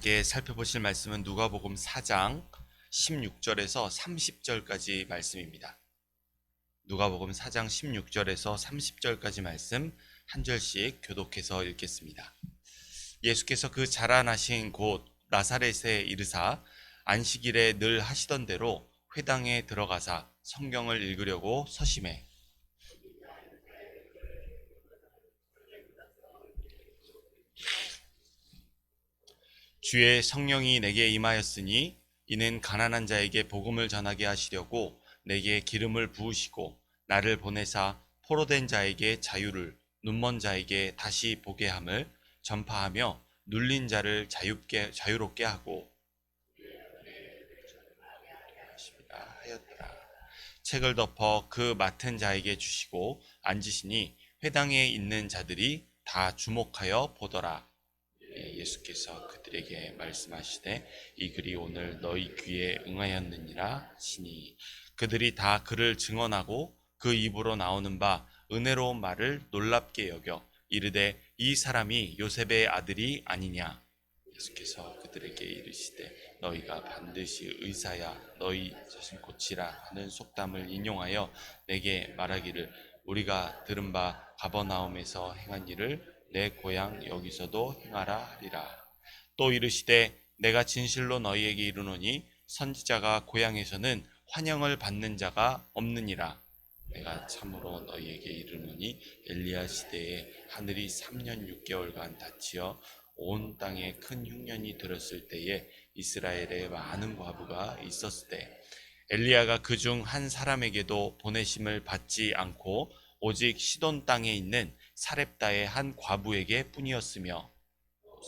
함께 살펴보실 말씀은 누가복음 4장 16절에서 30절까지 말씀입니다. 누가복음 4장 16절에서 30절까지 말씀 한 절씩 교독해서 읽겠습니다. 예수께서 그 자라나신 곳 나사렛에 이르사 안식일에 늘 하시던 대로 회당에 들어가사 성경을 읽으려고 서심해 주의 성령이 내게 임하였으니 이는 가난한 자에게 복음을 전하게 하시려고 내게 기름을 부으시고 나를 보내사 포로된 자에게 자유를 눈먼 자에게 다시 보게 함을 전파하며 눌린 자를 자유롭게 하고 하였더라. 책을 덮어 그 맡은 자에게 주시고 앉으시니 회당에 있는 자들이 다 주목하여 보더라. 예수께서 그들에게 말씀하시되 이 글이 오늘 너희 귀에 응하였느니라 하시니 그들이 다 그를 증언하고 그 입으로 나오는 바 은혜로운 말을 놀랍게 여겨 이르되 이 사람이 요셉의 아들이 아니냐. 예수께서 그들에게 이르시되 너희가 반드시 의사야 너희 자신 고치라 하는 속담을 인용하여 내게 말하기를 우리가 들은 바 가버나움에서 행한 일을 내 고향 여기서도 행하라 하리라. 또 이르시되 내가 진실로 너희에게 이르노니 선지자가 고향에서는 환영을 받는 자가 없느니라. 내가 참으로 너희에게 이르노니 엘리야 시대에 하늘이 3년 6개월간 닫히어 온 땅에 큰 흉년이 들었을 때에 이스라엘에 많은 과부가 있었을 때 엘리야가 그중 한 사람에게도 보내심을 받지 않고 오직 시돈 땅에 있는 사렙다의 한 과부에게 뿐이었으며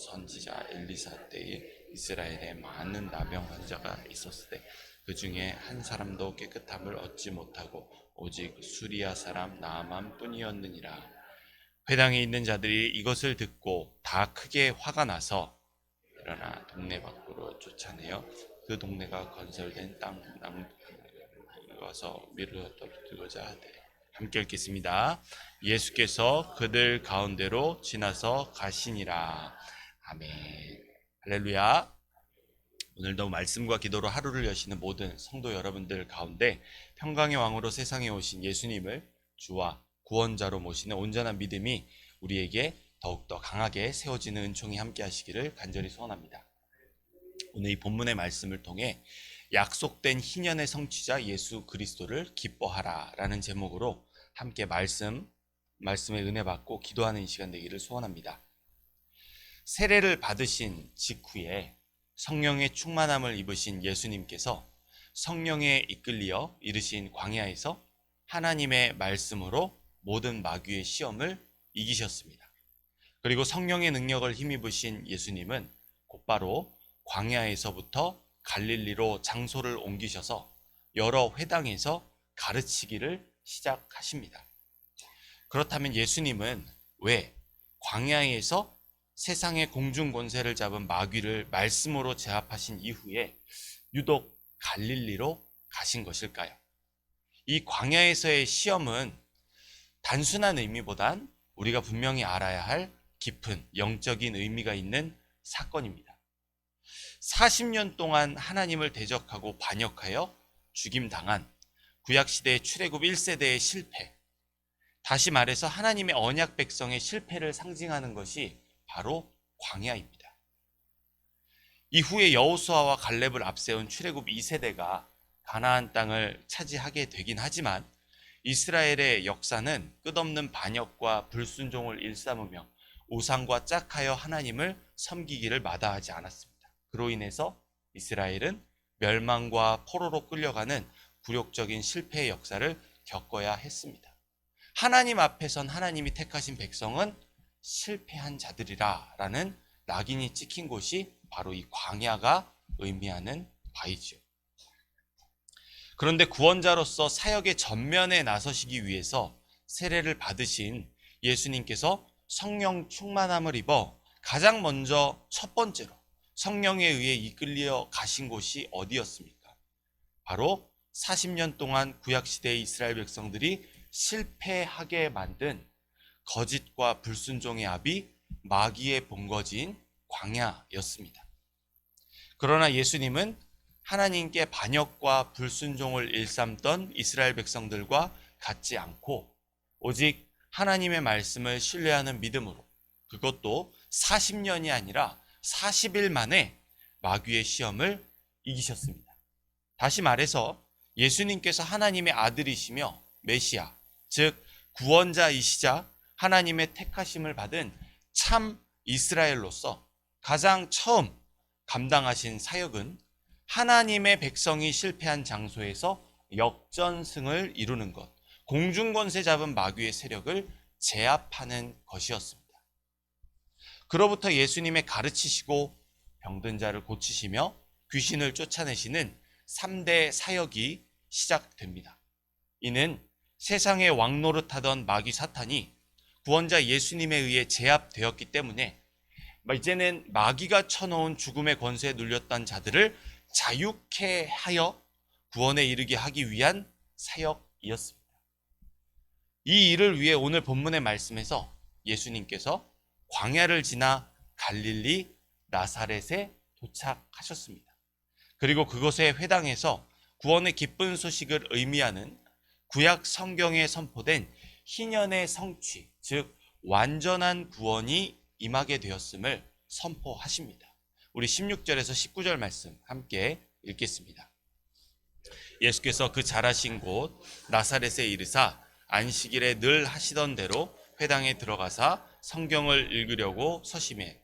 선지자 엘리사 때에 이스라엘에 많은 나병 환자가 있었을 때 그 중에 한 사람도 깨끗함을 얻지 못하고 오직 수리아 사람 나아만 뿐이었느니라. 회당에 있는 자들이 이것을 듣고 다 크게 화가 나서 일어나 동네 밖으로 쫓아내어 그 동네가 건설된 땅 와서 밀어 떨어뜨리고자 하되 함께 읽겠습니다. 예수께서 그들 가운데로 지나서 가시니라. 아멘. 할렐루야. 오늘도 말씀과 기도로 하루를 여시는 모든 성도 여러분들 가운데 평강의 왕으로 세상에 오신 예수님을 주와 구원자로 모시는 온전한 믿음이 우리에게 더욱더 강하게 세워지는 은총이 함께 하시기를 간절히 소원합니다. 오늘 이 본문의 말씀을 통해 약속된 희년의 성취자 예수 그리스도를 기뻐하라 라는 제목으로 함께 말씀의 은혜 받고 기도하는 이 시간 되기를 소원합니다. 세례를 받으신 직후에 성령의 충만함을 입으신 예수님께서 성령에 이끌리어 이르신 광야에서 하나님의 말씀으로 모든 마귀의 시험을 이기셨습니다. 그리고 성령의 능력을 힘입으신 예수님은 곧바로 광야에서부터 갈릴리로 장소를 옮기셔서 여러 회당에서 가르치기를 시작하십니다. 그렇다면 예수님은 왜 광야에서 세상의 공중 권세를 잡은 마귀를 말씀으로 제압하신 이후에 유독 갈릴리로 가신 것일까요? 이 광야에서의 시험은 단순한 의미보단 우리가 분명히 알아야 할 깊은 영적인 의미가 있는 사건입니다. 40년 동안 하나님을 대적하고 반역하여 죽임당한 구약시대의 출애굽 1세대의 실패, 다시 말해서 하나님의 언약 백성의 실패를 상징하는 것이 바로 광야입니다. 이후에 여호수아와 갈렙을 앞세운 출애굽 2세대가 가나안 땅을 차지하게 되긴 하지만 이스라엘의 역사는 끝없는 반역과 불순종을 일삼으며 우상과 짝하여 하나님을 섬기기를 마다하지 않았습니다. 그로 인해서 이스라엘은 멸망과 포로로 끌려가는 굴욕적인 실패의 역사를 겪어야 했습니다. 하나님 앞에선 하나님이 택하신 백성은 실패한 자들이라 라는 낙인이 찍힌 곳이 바로 이 광야가 의미하는 바이지요. 그런데 구원자로서 사역의 전면에 나서시기 위해서 세례를 받으신 예수님께서 성령 충만함을 입어 가장 먼저 첫 번째로 성령에 의해 이끌려 가신 곳이 어디였습니까? 바로 40년 동안 구약시대의 이스라엘 백성들이 실패하게 만든 거짓과 불순종의 압이 마귀의 본거지인 광야였습니다. 그러나 예수님은 하나님께 반역과 불순종을 일삼던 이스라엘 백성들과 같지 않고 오직 하나님의 말씀을 신뢰하는 믿음으로, 그것도 40년이 아니라 40일 만에 마귀의 시험을 이기셨습니다. 다시 말해서 예수님께서 하나님의 아들이시며 메시아, 즉 구원자이시자 하나님의 택하심을 받은 참 이스라엘로서 가장 처음 감당하신 사역은 하나님의 백성이 실패한 장소에서 역전승을 이루는 것, 공중권세 잡은 마귀의 세력을 제압하는 것이었습니다. 그로부터 예수님의 가르치시고 병든 자를 고치시며 귀신을 쫓아내시는 3대 사역이 시작됩니다. 이는 세상의 왕노릇하던 마귀 사탄이 구원자 예수님에 의해 제압되었기 때문에 이제는 마귀가 쳐놓은 죽음의 권세에 눌렸던 자들을 자유케 하여 구원에 이르게 하기 위한 사역이었습니다. 이 일을 위해 오늘 본문의 말씀에서 예수님께서 광야를 지나 갈릴리 나사렛에 도착하셨습니다. 그리고 그곳의 회당에서 구원의 기쁜 소식을 의미하는 구약 성경에 선포된 희년의 성취, 즉 완전한 구원이 임하게 되었음을 선포하십니다. 우리 16절에서 19절 말씀 함께 읽겠습니다. 예수께서 그 자라신 곳 나사렛에 이르사 안식일에 늘 하시던 대로 회당에 들어가사 성경을 읽으려고 서심해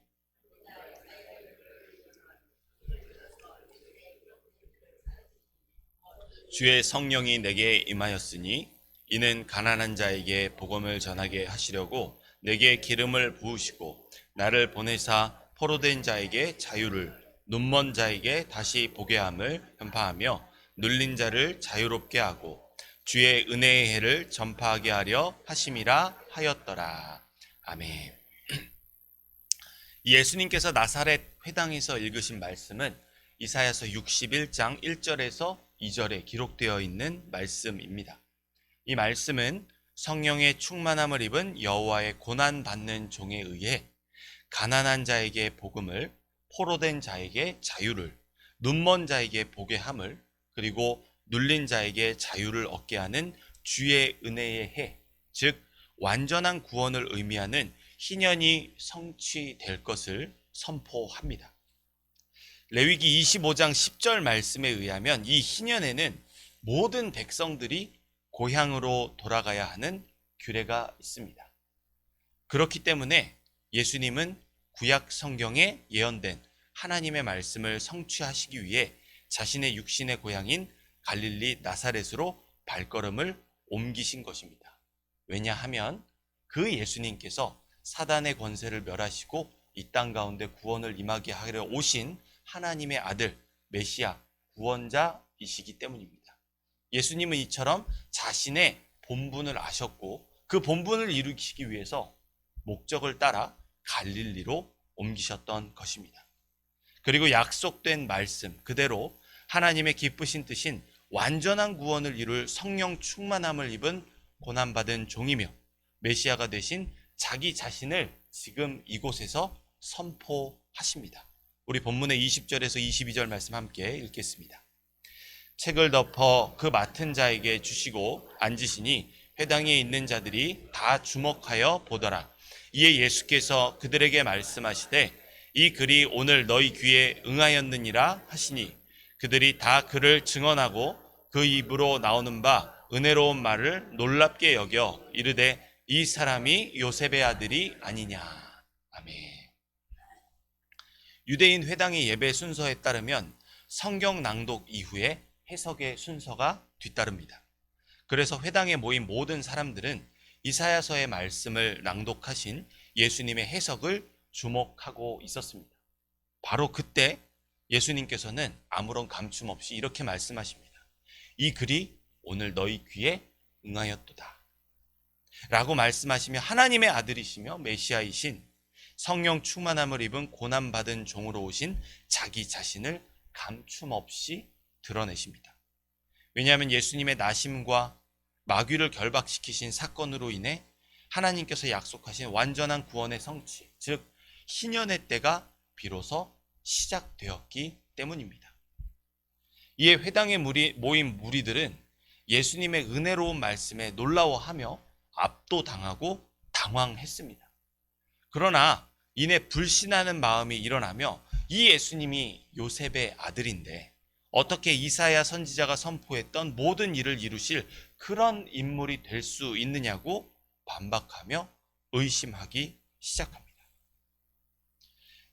주의 성령이 내게 임하였으니 이는 가난한 자에게 복음을 전하게 하시려고 내게 기름을 부으시고 나를 보내사 포로된 자에게 자유를, 눈먼 자에게 다시 보게 함을 전파하며 눌린 자를 자유롭게 하고 주의 은혜의 해를 전파하게 하려 하심이라 하였더라. 아멘. 예수님께서 나사렛 회당에서 읽으신 말씀은 이사야서 61장 1절에서 2절에 기록되어 있는 말씀입니다. 이 말씀은 성령의 충만함을 입은 여호와의 고난받는 종에 의해 가난한 자에게 복음을, 포로된 자에게 자유를, 눈먼 자에게 보게 함을, 그리고 눌린 자에게 자유를 얻게 하는 주의 은혜의 해, 즉 완전한 구원을 의미하는 희년이 성취될 것을 선포합니다. 레위기 25장 10절 말씀에 의하면 이 희년에는 모든 백성들이 고향으로 돌아가야 하는 규례가 있습니다. 그렇기 때문에 예수님은 구약 성경에 예언된 하나님의 말씀을 성취하시기 위해 자신의 육신의 고향인 갈릴리 나사렛으로 발걸음을 옮기신 것입니다. 왜냐하면 그 예수님께서 사단의 권세를 멸하시고 이 땅 가운데 구원을 임하게 하려 오신 하나님의 아들 메시아 구원자이시기 때문입니다. 예수님은 이처럼 자신의 본분을 아셨고 그 본분을 이루시기 위해서 목적을 따라 갈릴리로 옮기셨던 것입니다. 그리고 약속된 말씀 그대로 하나님의 기쁘신 뜻인 완전한 구원을 이룰 성령 충만함을 입은 고난받은 종이며 메시아가 되신 자기 자신을 지금 이곳에서 선포하십니다. 우리 본문의 20절에서 22절 말씀 함께 읽겠습니다. 책을 덮어 그 맡은 자에게 주시고 앉으시니 회당에 있는 자들이 다 주목하여 보더라. 이에 예수께서 그들에게 말씀하시되 이 글이 오늘 너희 귀에 응하였느니라 하시니 그들이 다 그를 증언하고 그 입으로 나오는 바 은혜로운 말을 놀랍게 여겨 이르되 이 사람이 요셉의 아들이 아니냐. 아멘. 유대인 회당의 예배 순서에 따르면 성경 낭독 이후에 해석의 순서가 뒤따릅니다. 그래서 회당에 모인 모든 사람들은 이사야서의 말씀을 낭독하신 예수님의 해석을 주목하고 있었습니다. 바로 그때 예수님께서는 아무런 감춤 없이 이렇게 말씀하십니다. 이 글이 오늘 너희 귀에 응하였도다 라고 말씀하시며 하나님의 아들이시며 메시아이신 성령 충만함을 입은 고난받은 종으로 오신 자기 자신을 감춤 없이 드러내십니다. 왜냐하면 예수님의 나심과 마귀를 결박시키신 사건으로 인해 하나님께서 약속하신 완전한 구원의 성취, 즉 희년의 때가 비로소 시작되었기 때문입니다. 이에 회당에 모인 무리들은 예수님의 은혜로운 말씀에 놀라워하며 압도당하고 당황했습니다. 그러나 이내 불신하는 마음이 일어나며 이 예수님이 요셉의 아들인데 어떻게 이사야 선지자가 선포했던 모든 일을 이루실 그런 인물이 될 수 있느냐고 반박하며 의심하기 시작합니다.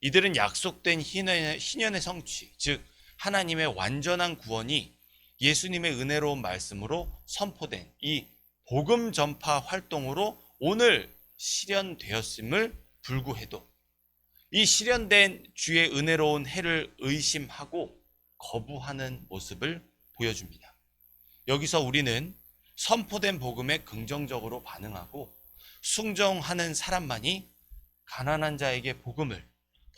이들은 약속된 희년의 성취, 즉 하나님의 완전한 구원이 예수님의 은혜로운 말씀으로 선포된 이 복음 전파 활동으로 오늘 실현되었음을 불구해도 이 실현된 주의 은혜로운 해를 의심하고 거부하는 모습을 보여줍니다. 여기서 우리는 선포된 복음에 긍정적으로 반응하고 순종하는 사람만이 가난한 자에게 복음을,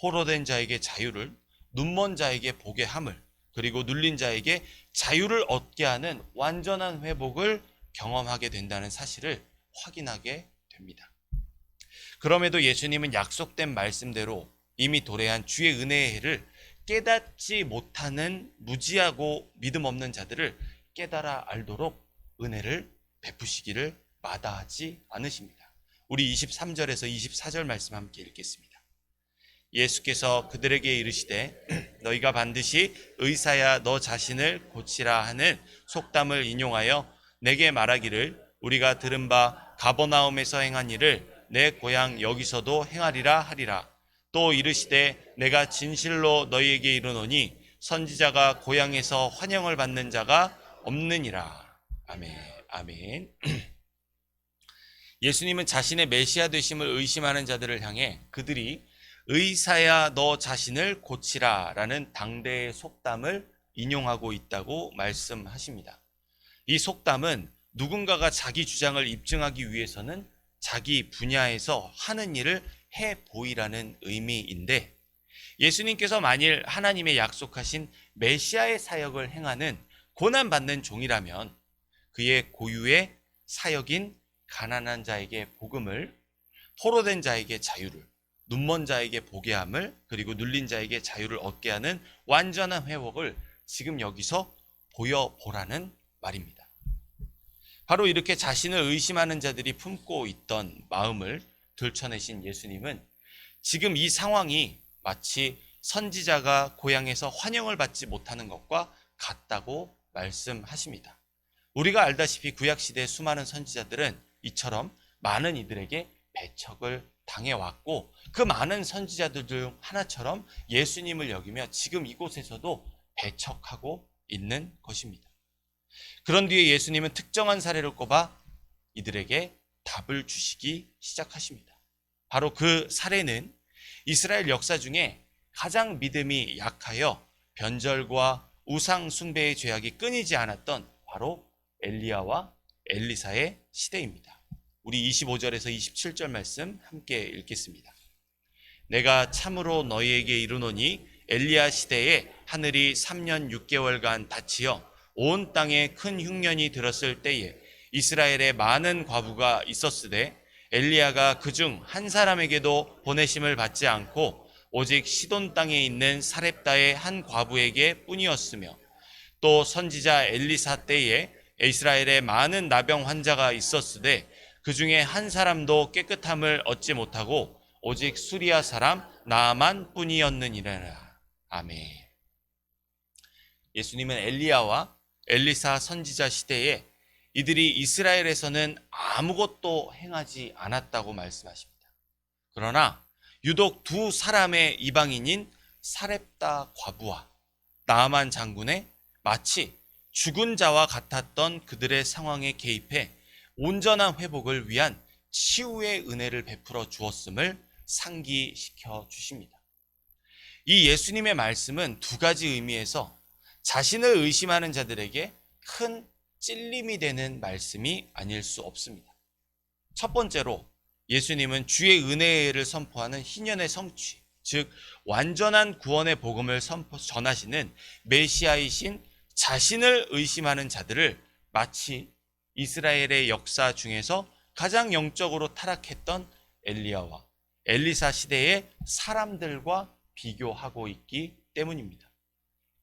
포로된 자에게 자유를, 눈먼 자에게 보게 함을, 그리고 눌린 자에게 자유를 얻게 하는 완전한 회복을 경험하게 된다는 사실을 확인하게 됩니다. 그럼에도 예수님은 약속된 말씀대로 이미 도래한 주의 은혜의 해를 깨닫지 못하는 무지하고 믿음 없는 자들을 깨달아 알도록 은혜를 베푸시기를 마다하지 않으십니다. 우리 23절에서 24절 말씀 함께 읽겠습니다. 예수께서 그들에게 이르시되 너희가 반드시 의사야 너 자신을 고치라 하는 속담을 인용하여 내게 말하기를 우리가 들은 바 가버나움에서 행한 일을 내 고향 여기서도 행하리라 하리라. 또 이르시되 내가 진실로 너희에게 이르노니 선지자가 고향에서 환영을 받는 자가 없느니라. 아멘. 아멘. 예수님은 자신의 메시아 되심을 의심하는 자들을 향해 그들이 의사야 너 자신을 고치라 라는 당대의 속담을 인용하고 있다고 말씀하십니다. 이 속담은 누군가가 자기 주장을 입증하기 위해서는 자기 분야에서 하는 일을 해 보이라는 의미인데 예수님께서 만일 하나님의 약속하신 메시아의 사역을 행하는 고난받는 종이라면 그의 고유의 사역인 가난한 자에게 복음을, 포로된 자에게 자유를, 눈먼 자에게 보게 함을, 그리고 눌린 자에게 자유를 얻게 하는 완전한 회복을 지금 여기서 보여보라는 말입니다. 바로 이렇게 자신을 의심하는 자들이 품고 있던 마음을 들춰내신 예수님은 지금 이 상황이 마치 선지자가 고향에서 환영을 받지 못하는 것과 같다고 말씀하십니다. 우리가 알다시피 구약시대의 수많은 선지자들은 이처럼 많은 이들에게 배척을 당해왔고 그 많은 선지자들 중 하나처럼 예수님을 여기며 지금 이곳에서도 배척하고 있는 것입니다. 그런 뒤에 예수님은 특정한 사례를 꼽아 이들에게 답을 주시기 시작하십니다. 바로 그 사례는 이스라엘 역사 중에 가장 믿음이 약하여 변절과 우상 숭배의 죄악이 끊이지 않았던 바로 엘리야와 엘리사의 시대입니다. 우리 25절에서 27절 말씀 함께 읽겠습니다. 내가 참으로 너희에게 이르노니 엘리야 시대에 하늘이 3년 6개월간 닫히어 온 땅에 큰 흉년이 들었을 때에 이스라엘에 많은 과부가 있었으되 엘리야가 그중 한 사람에게도 보내심을 받지 않고 오직 시돈 땅에 있는 사렙다의 한 과부에게 뿐이었으며 또 선지자 엘리사 때에 이스라엘에 많은 나병 환자가 있었으되 그 중에 한 사람도 깨끗함을 얻지 못하고 오직 수리아 사람 나아만 뿐이었느니라. 아멘. 예수님은 엘리야와 엘리사 선지자 시대에 이들이 이스라엘에서는 아무것도 행하지 않았다고 말씀하십니다. 그러나 유독 두 사람의 이방인인 사렙다 과부와 나아만 장군의 마치 죽은 자와 같았던 그들의 상황에 개입해 온전한 회복을 위한 치유의 은혜를 베풀어 주었음을 상기시켜 주십니다. 이 예수님의 말씀은 두 가지 의미에서 자신을 의심하는 자들에게 큰 찔림이 되는 말씀이 아닐 수 없습니다. 첫 번째로 예수님은 주의 은혜를 선포하는 희년의 성취, 즉 완전한 구원의 복음을 전하시는 메시아이신 자신을 의심하는 자들을 마치 이스라엘의 역사 중에서 가장 영적으로 타락했던 엘리야와 엘리사 시대의 사람들과 비교하고 있기 때문입니다.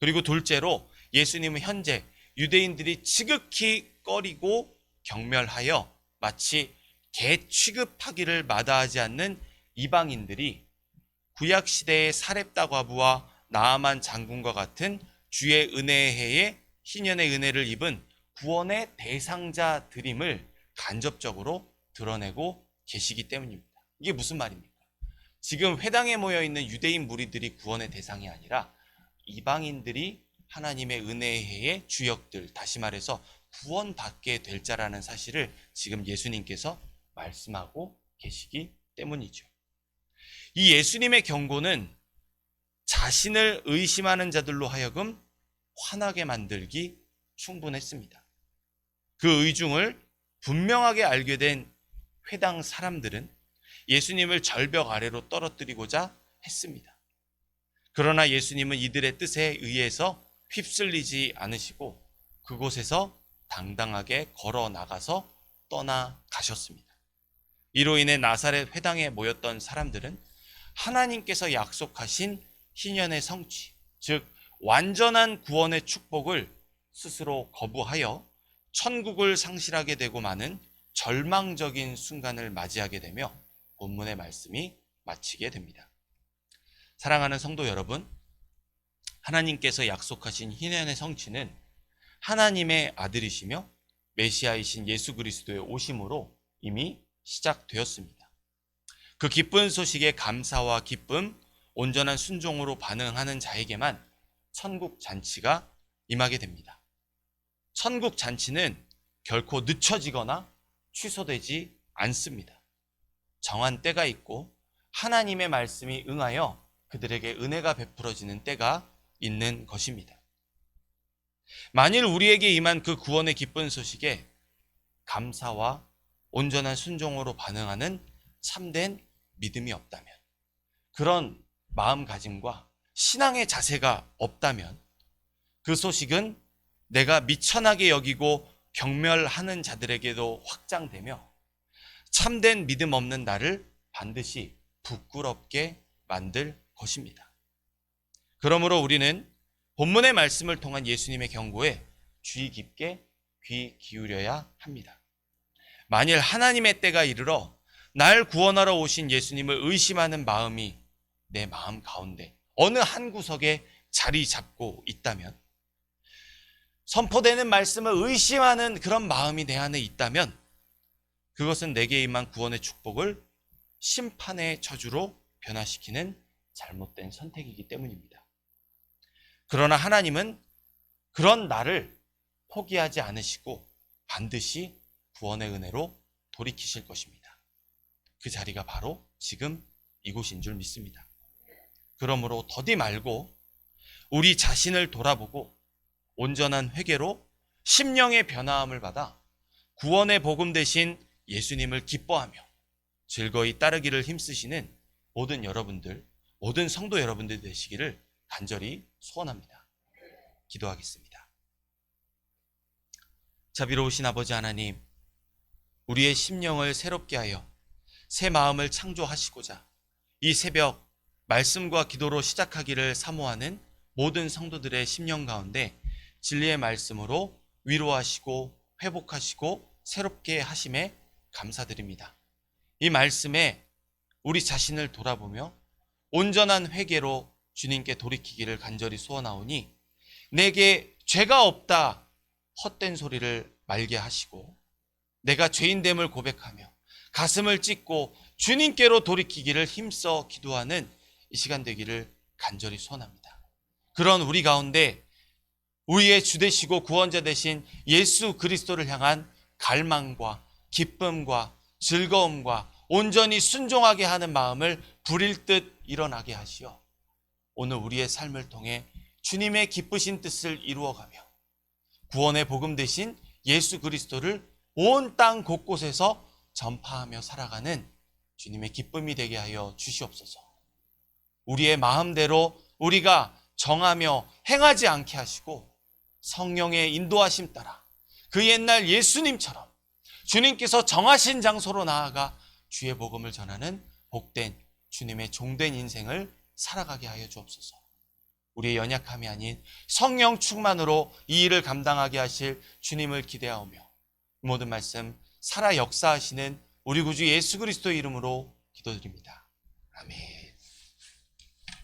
그리고 둘째로 예수님은 현재 유대인들이 지극히 꺼리고 경멸하여 마치 개 취급하기를 마다하지 않는 이방인들이 구약시대의 사렙다 과부와 나아만 장군과 같은 주의 은혜의 해에 희년의 은혜를 입은 구원의 대상자들임을 간접적으로 드러내고 계시기 때문입니다. 이게 무슨 말입니까? 지금 회당에 모여있는 유대인 무리들이 구원의 대상이 아니라 이방인들이 하나님의 은혜의 해의 주역들, 다시 말해서 구원받게 될 자라는 사실을 지금 예수님께서 말씀하고 계시기 때문이죠. 이 예수님의 경고는 자신을 의심하는 자들로 하여금 화나게 만들기 충분했습니다. 그 의중을 분명하게 알게 된 회당 사람들은 예수님을 절벽 아래로 떨어뜨리고자 했습니다. 그러나 예수님은 이들의 뜻에 의해서 휩쓸리지 않으시고 그곳에서 당당하게 걸어 나가서 떠나가셨습니다. 이로 인해 나사렛 회당에 모였던 사람들은 하나님께서 약속하신 희년의 성취, 즉 완전한 구원의 축복을 스스로 거부하여 천국을 상실하게 되고 마는 절망적인 순간을 맞이하게 되며 본문의 말씀이 마치게 됩니다. 사랑하는 성도 여러분, 하나님께서 약속하신 희년의 성취는 하나님의 아들이시며 메시아이신 예수 그리스도의 오심으로 이미 시작되었습니다. 그 기쁜 소식에 감사와 기쁨, 온전한 순종으로 반응하는 자에게만 천국 잔치가 임하게 됩니다. 천국 잔치는 결코 늦춰지거나 취소되지 않습니다. 정한 때가 있고 하나님의 말씀이 응하여 그들에게 은혜가 베풀어지는 때가 있는 것입니다. 만일 우리에게 임한 그 구원의 기쁜 소식에 감사와 온전한 순종으로 반응하는 참된 믿음이 없다면, 그런 마음가짐과 신앙의 자세가 없다면 그 소식은 내가 미천하게 여기고 경멸하는 자들에게도 확장되며 참된 믿음 없는 나를 반드시 부끄럽게 만들 것입니다. 그러므로 우리는 본문의 말씀을 통한 예수님의 경고에 주의 깊게 귀 기울여야 합니다. 만일 하나님의 때가 이르러 날 구원하러 오신 예수님을 의심하는 마음이 내 마음 가운데 어느 한 구석에 자리 잡고 있다면, 선포되는 말씀을 의심하는 그런 마음이 내 안에 있다면 그것은 내게 임한 구원의 축복을 심판의 저주로 변화시키는 잘못된 선택이기 때문입니다. 그러나 하나님은 그런 나를 포기하지 않으시고 반드시 구원의 은혜로 돌이키실 것입니다. 그 자리가 바로 지금 이곳인 줄 믿습니다. 그러므로 더디 말고 우리 자신을 돌아보고 온전한 회개로 심령의 변화함을 받아 구원의 복음 대신 예수님을 기뻐하며 즐거이 따르기를 힘쓰시는 모든 여러분들, 모든 성도 여러분들 되시기를 간절히 소원합니다. 기도하겠습니다. 자비로우신 아버지 하나님, 우리의 심령을 새롭게 하여 새 마음을 창조하시고자 이 새벽 말씀과 기도로 시작하기를 사모하는 모든 성도들의 심령 가운데 진리의 말씀으로 위로하시고 회복하시고 새롭게 하심에 감사드립니다. 이 말씀에 우리 자신을 돌아보며 온전한 회개로 주님께 돌이키기를 간절히 소원하오니 내게 죄가 없다 헛된 소리를 말게 하시고 내가 죄인됨을 고백하며 가슴을 찢고 주님께로 돌이키기를 힘써 기도하는 이 시간 되기를 간절히 소원합니다. 그런 우리 가운데 우리의 주 되시고 구원자 되신 예수 그리스도를 향한 갈망과 기쁨과 즐거움과 온전히 순종하게 하는 마음을 부릴 듯 일어나게 하시어 오늘 우리의 삶을 통해 주님의 기쁘신 뜻을 이루어가며 구원의 복음 되신 예수 그리스도를 온 땅 곳곳에서 전파하며 살아가는 주님의 기쁨이 되게 하여 주시옵소서. 우리의 마음대로 우리가 정하며 행하지 않게 하시고 성령의 인도하심 따라 그 옛날 예수님처럼 주님께서 정하신 장소로 나아가 주의 복음을 전하는 복된 주님의 종된 인생을 살아가게 하여 주옵소서. 우리의 연약함이 아닌 성령 충만으로 이 일을 감당하게 하실 주님을 기대하오며 모든 말씀 살아 역사하시는 우리 구주 예수 그리스도 이름으로 기도드립니다. 아멘.